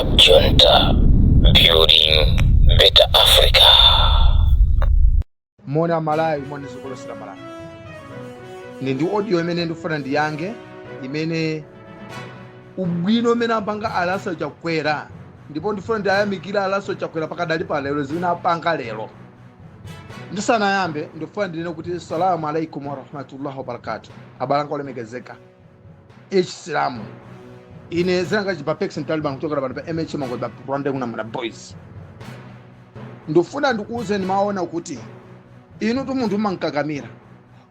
Stop Junta, building better Africa. Mona Malawi mwana zikolo sila Malawi. Ndi audio imene ndifuna ndiyange imene ubwino imene apanga Alaso Chakwera ndipo ndifuna ndiyamikira Alaso Chakwera pakadali pa lero zimene apanga lero. Ndisanayambe ndifuna ndinene kuti assalamu alaikum wa rahmatullahi wa barakatuh. Abalanga olemekezeka. Islamu. Ine zanga chipapex Taliban kutoka pano pa MH Mango ba Rwanda kuna mwana boys. Ndofuna ndikuuze nimaona kuti inu tu muntu mankakamira.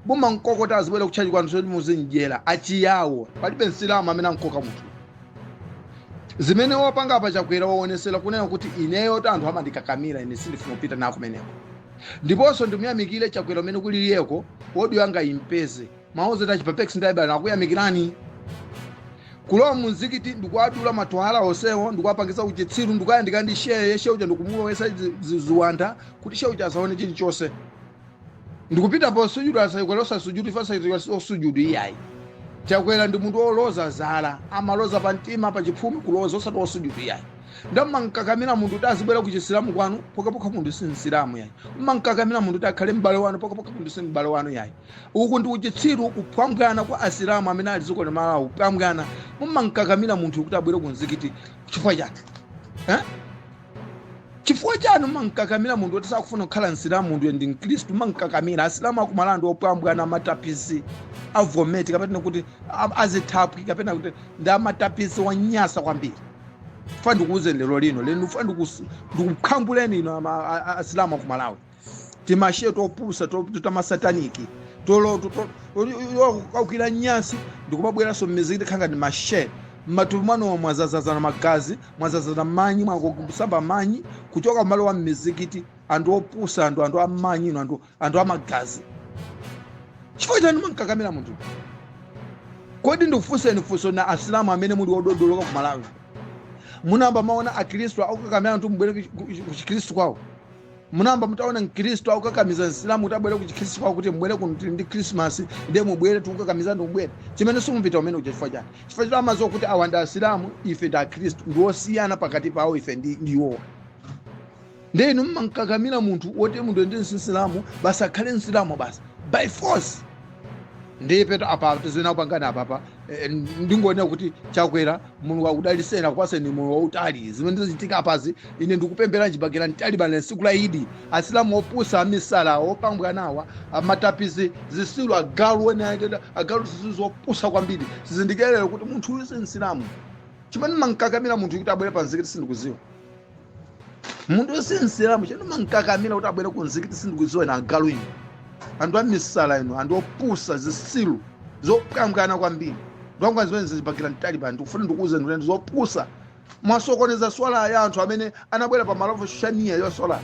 Buma nkokota azibwera kuchaji kwa nsodi muzinjera achiyawo. Palibe nsilamu amene nkoka muntu. Zimene wapanga apa Chakwera waonesera kunena kuti ineyo anthu amandikakamira ine sindifuna kupita nako meneko. Ndiponso ndimuyamikire Chakwera amene kuliliyeko audio yanga impeze. Maoze ta chipapex ndaiba nakuyamikirani. Kulowa muzikiti ndikwadula matwala osewo ndikwapangisa uchitsiru ndikayandika ndi share yeshe uja ndikumuwesa ziwanda kuti share uja asaone chili chose. Ndikupita po sujudu asayikoleso sujudu fasa ito sujudu iyayi. Chakwera ndi muntu oloza zala amaloza pa mtima pa chipfumi kuloza osati sujudu iyayi. Ndamma nkakamira muntu tazibwera ku chisilamu kwanu poka muntu si nsilamu yayi. Mmankakamira muntu takhale mbale wanu poka muntu si mbale wanu yayi. Uku ndi uchitsiru kupambwana kwa asilamu amene ali ziko Malawi kupambwana. Mmankakamira muntu kuti abwere ku mzikiti chifukwa chake. Chifukwa chanu mmankakamira muntu kuti sakufuna kukhala nsilamu muntu ndi Mkristu mmankakamira asilamu akumalanda opambwana amatapisi avometi kapena kuti azithapwi kapena kuti ndamatapisi wanyasa kwambiri. Fandi kuuze lero lino fandi ndikukhambuleni ino asilamu ku Malawi. Timashe topusa totama sataniki tolo ukira nyasi ndikubabwera so mizikiti khanga ndi mashe matumano mwazazaza na magazi mwazazaza manyi mwakusamba manyi kuchoka malo wa mizikiti andu opusa andu amanyi andu amagazi. Chifukwa chani mankakamira muntu kodi ndikufuseni fuso na asilamu amene muli ododoloka ku Malawi. Munamba maona akristo akukakamira muntu mbwere ku Chikristo kwawo. Munamba mutaona Mkristo akukakamiza Islamu utabwere ku Chikristo kwawo kuti mbwere ndi Christmas ndiye mubwere tukakamiza ndo mbwere. Chimene sumupita umene uchifukwa chani. Chifukwa chani amazo kuti awanda Islamu ife nda Kristo ndiosiyana pakati pawo ife ndiwo. Ndenu mmankakamira muntu wote muntu ndi Islamu basa akhale Islamu basa by force. Ndipeto apa tizina kupangana apa ndingone kuti Chakwera munhu wakudalisena kwase ni munhu wautali zimene zichitika apazi ine ndikupembera njibagera Taliban lesiku la Idi asilamu opusa misala opambwanawa amatapisi zisilu agalu wena agalu zizopusa kwambiri sizindikelele kuti munthu uyu sinsilamu. Chimene mankakamira munthu kuti abwere pa mzikiti sindikuziwa. Munthu sinsilamu chimene mankakamira kuti abwere ku mzikiti sindikuziwa na agalu ino. Andu amisala ino andu opusa zisilu zopambwana kwambiri. Ndonga zimene zibagera Taliban ndikufuna ndikuuze ndi zopusa. Mwasokoneza swala ya anthu amene anabwera pa malovu shania yo swala.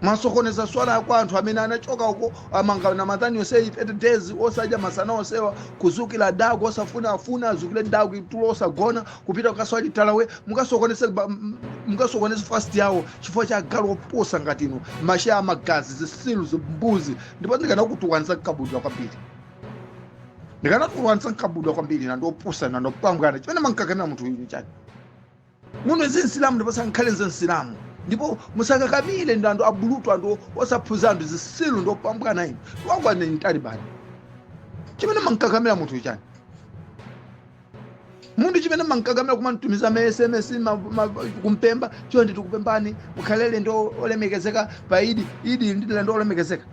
Mwasokoneza swala kwa anthu amene anachoka uko amanga na madhani yose 30 days osaja masana osewa kuzukila dago osafuna afuna azukile dago tulo osagona kupita ukaswali talawe mukasokoneza fast yawo chifukwa cha galo oposa ngatino masha amagazi zisilu zimbuzi ndipo ndikana kutuwanza kabudwa kwambiri. Ndikana kutuwanza kabudwa kwambiri na ndopusa na ndopambwana chimene mankakamira munthu uyu chani. Munthu zinsilamu ndipo sankhale zinsilamu. Ndipo musakakamile ndandu abulutu andu osaphuza andu zisilu ndopambwana ino. Wakwane ni Taliban. Chimene mankakamira munthu chani. Mundu chimene mankakamira kumantumiza SMS kumpemba chiwo ndi tikupembani mukhalele ndo olemekezeka pa Idi ndile ndo olemekezeka.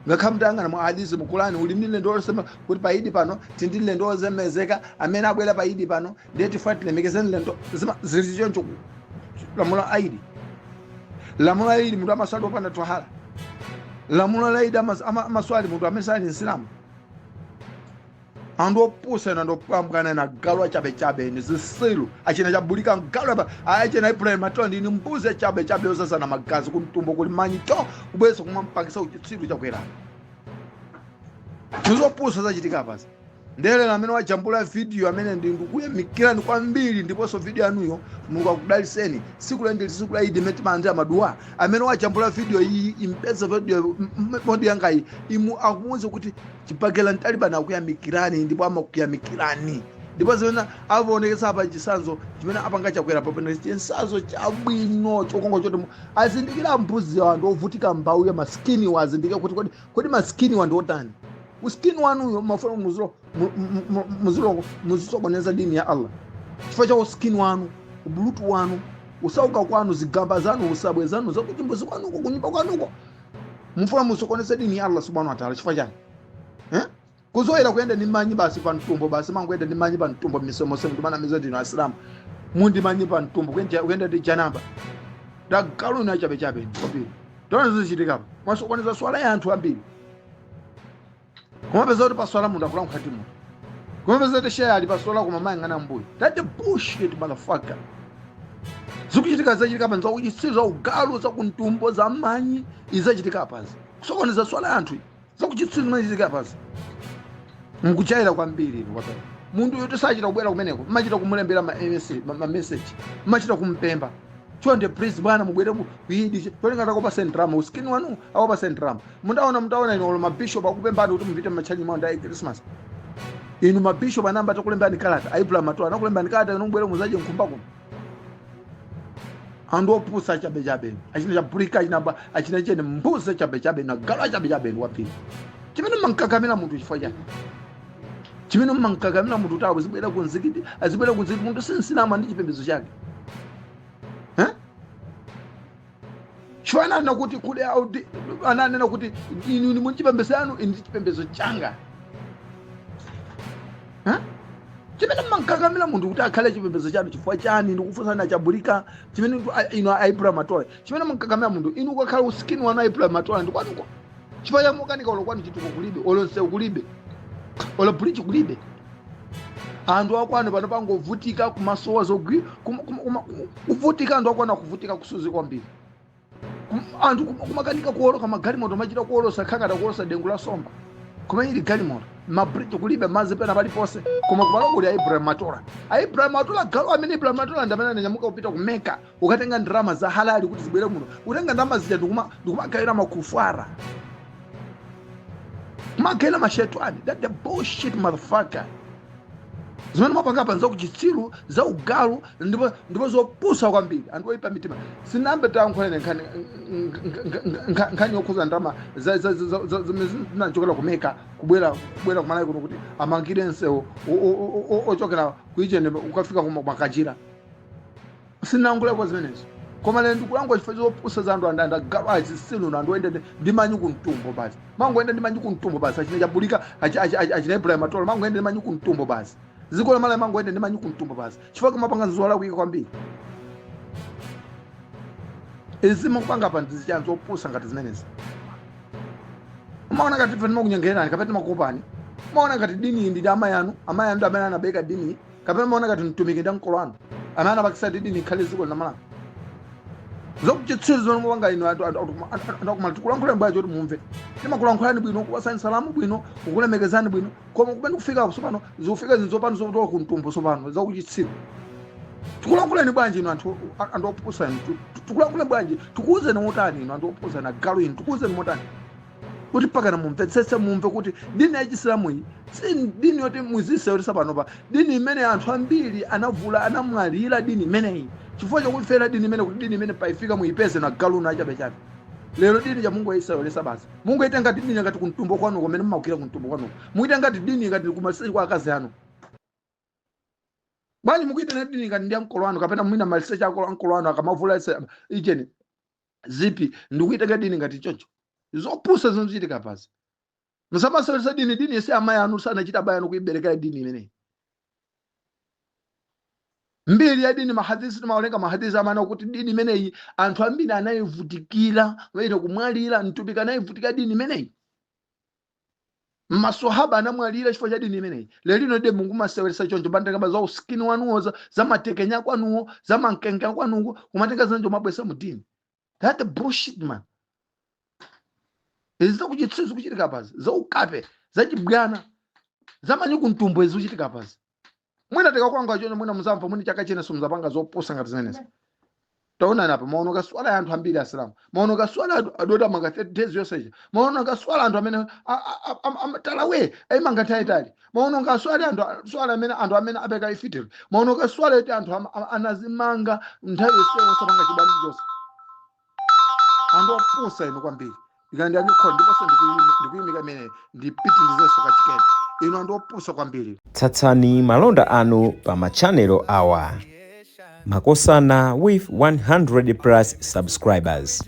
Ngakamdanga na muhadithi mukulani ulimile ndo olesema kuti pa Idi pano tindile ndo ozemezeka amene abwera pa Idi pano ndeti fatile mekezeni ndo zili choncho lamula Idi. Lamula Idi mundu amaswali opanda twahara. Lamula Idi amaswali mundu amesali Islamu. Andu opusa na ndopambwana na galwa chabe ni zisilu achina chabulika galwa pa achina Ibrahim atondi ni mbuze chabe osasa na magazi kumtumbo kuli manyi to ubwesa kumampakisa uchitsilu Chakwera. Tuzopusa zachitika pasi. Ndele na amene wajambula video amene ndikuyamikira ni kwambiri ndiponso video anuyo Mulungu akudaliseni siku la Idi metimanja maduwa amene wajambula video iyi impeza video modi yanga iyi imu akumuze kuti chipagela Taliban akuyamikirani ndipo amakuyamikirani ndipo zimene avaonekesa apa chisanzo chimene apanga chakwera papena chinsazo chabwino chokonga choti azindikira mbuzi anthu ovutika mbawu ya maskini wa azindike kuti kodi maskini wa ndi otani uskini wanuyo mafuna muzisokoneza dini ya Allah chifukwa cha uskini wanu ubulutu wanu usauka kwanu zigamba zanu usabwe zanu zakuti mbuzi kwanuko kunyumba kwanuko mufuna musokoneza dini ya Allah subhanahu wa ta'ala chifukwa chani kuzoera kuyenda nimanyi basi pa mtumbo basi mangoenda nimanyi pa mtumbo misomo semu tumana mizodi na Islam mundi manyi pa mtumbo kuyenda ndi janamba dagalu na chabe kwambiri ndona zichitika apa mwasokoneza swala ya anthu ambiri kumapeza kuti pa swala mundu akula mkhati munthu kumapeza kuti sheya ali pa swala koma mayang'ana mbuyo that bullshit motherfucker zikuchitika zachitika pa nzawo uchisiza ugalu za kuntumbo za manyi izachitika apazi kusokoneza swala ya anthu zakuchitsiri machitika apazi mkuchaira kwambiri kwapera mundu yote sachita kubwera kumeneko machita kumulembera ma message machita kumpemba chonde please bwana mubwere kuyidi tolinga kwa centram uskini wanu awa pa centram mundaona ino mabishop akupembana kuti muvite machali mwa ndai Christmas inu mabishop anamba takulembani kalata aibla matwa anakulembani kalata inobwere muzaje nkumba kuno ando opusa chabe achina chapulika achina chene mbusa chabe na gala chabe wapili chimene mankakamira munthu chifukwa chake chimene mankakamira munthu tawo azibwera kunzikiti munthu sinsinama ndi chipembedzo chake chifana na kuti kule ananena kuti inu ni munchipembedzo yanu indi chipembedzo changa chimene mankakamira munthu kuti akhale chipembedzo chanu chifukwa chani ndikufunsana chabulika chimene ino Abraham atola chimene mankakamira munthu inu ukakhala uskini wanu Abraham atola ndikwanuko chifukwa cha mokanika ulokwani chituko kulibe olonse kulibe ola bridge kulibe anthu akwanu pano pangovutika kumasowa zogwi kuvutika anthu akwana kuvutika kusuzi kwambiri anthu kumakanika kuoloka magalimoto machita kuolosa khakata kuolosa dengu la somba koma ili galimoto mabridge kulibe mazi pena palipose koma kumalongo ya Abraham Matola galo amene Abraham Matola ndamene ananyamuka kupita ku Mecca ukatenga ndrama za halali kuti zibwere muno utenga ndrama zija ndikumagaira makufara magaira mashetani that the bullshit motherfucker zimene mapanga panza kuchitsiru za ugalu ndipo zopusa kwambiri anthu oyipa mitima sinambe tankhulene nkhani yokhuza ndrama zinachokera ku Mecca kubwera kumalayi kuno kuti amangire nsewu ochokera kuichene ukafika kumakachira sinanguleko zimenezo koma lero ndikulangwa chifukwa zopusa za anthu andagalu azisilu anthu oyenda ndimanyi kumtumbo basi mangoyenda ndimanyi kumtumbo basi achine chabulika achine Abraham Matola mangoyenda ndimanyi kumtumbo basi ziko la mala mangoyenda ndimanyi kumtumbo basi chifukwa kumapanga zola kuika kwambiri ezimo kupanga pa ndizichanzo zopusa ngati zimenezi umaona ngati fena kunyengerani kapena makopani umaona ngati dini ndi amayanu amene anabeka dini kapena umaona ngati mtumiki ndi mkolano amene anabakisa dini khale ziko la mala zokuchitsirizo nomwanga ino akumalitukulankhula mbaya choti mumve ndimakulankhulani bwino kubasani salamu bwino ukulemekezani bwino koma kumene kufika sopano zikufika zinzopano zotoka kumtumbo sopano zakuchitsiro tikulankhulani bwanji ino anthu opusani tikulankhulani bwanji tikuwuzeni motani ino anthu opusani agalu ino tikuwuzeni motani kuti pakana mumvetsetse mumve kuti dini ya Chisilamu iyi si dini yoti muzise yoti sapanopa dini imene anthu ambiri anavula anamwalira dini imeneyi chifukwa chakufera dini imene kuti dini imene paifika muipeze na galu na chabe lero dini ya Mungu yaisayolesa basi Mungu itenga dini ngati kumtumbo kwanu kumene mmakukira kumtumbo kwanu muite ngati dini ngati kumasiri kwa akazi anu bali mukuite dini ngati ndi mkolo wanu kapena mwina malisecha ako mkolo wanu akamavula ichene zipi ndikuite dini ngati chocho zopusa zinochitika pasi musamasolesa dini yese amayi anu sanachita bayano kuibereka dini imeneyi mbiri ya dini mahadisi maolenga mahadisi amana kuti dini imeneyi anthu ambiri anayivutikira wene kumwalira mtumiki anayivutika dini imeneyi maswahaba anamwalira chifukwa cha dini imeneyi lero de Mungu masewelesa choncho bandeka ba za uskini wanuwo za matekenya kwanuwo za mankenga kwanuwo kumatenga zanjo mabwesa mu dini that bullshit man eziza kuchitsirizo kuchitika pasi za ukape za chibwana za manyi kumtumbo ezizo kuchitika pasi mwina teka kwanga chone mwina muzamva mwini chaka chene somuzapanga zopusa ngati zimenezi taonani apa maono kaswala ya anthu ambiri asilamu maono kaswala adota manga tezi yonse maono kaswala anthu amene talawe ayimanga nthawi maono kaswala amene anthu amene apeka ifitiri maono kaswala eti anthu anazimanga nthawi yonse osapanga chibani chonse anthu opusa ino kwambiri ikandi ndikho ndiponso ndikuyimika imene ndipitirizenso kachikene ino anthu opusa kwambiri. Tsatsani malonda anu pa machanelo awa. Makosana with 100 plus subscribers.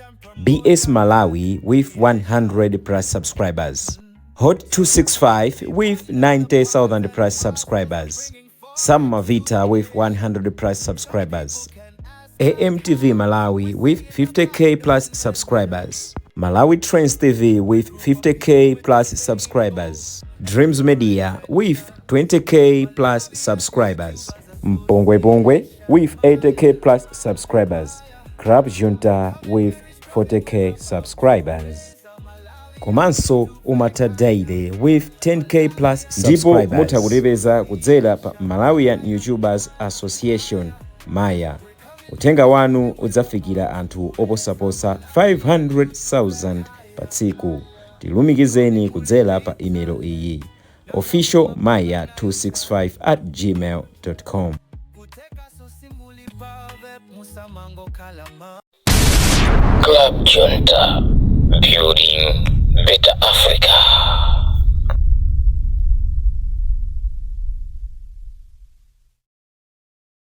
BS Malawi with 100 plus subscribers. Hot 265 with 90,000 plus subscribers. Sam Mavita with 100 plus subscribers. AMTV Malawi with 50k plus subscribers. Malawi Trends TV with 50k plus subscribers. Dreams Media with 20k plus subscribers. Mpongwe Bongwe with 80k plus subscribers. Crab Junta with 40k subscribers. Komanso Umata Daily with 10k plus subscribers. Ndipo mutakulipeza kudzera pa Malawian YouTubers Association Maya. Utenga wanu udzafikira anthu oposaposa 500,000 pa tsiku. Tilumikizeni kudzera pa email iyi officialmaya265@gmail.com. Club Junta, building better Africa.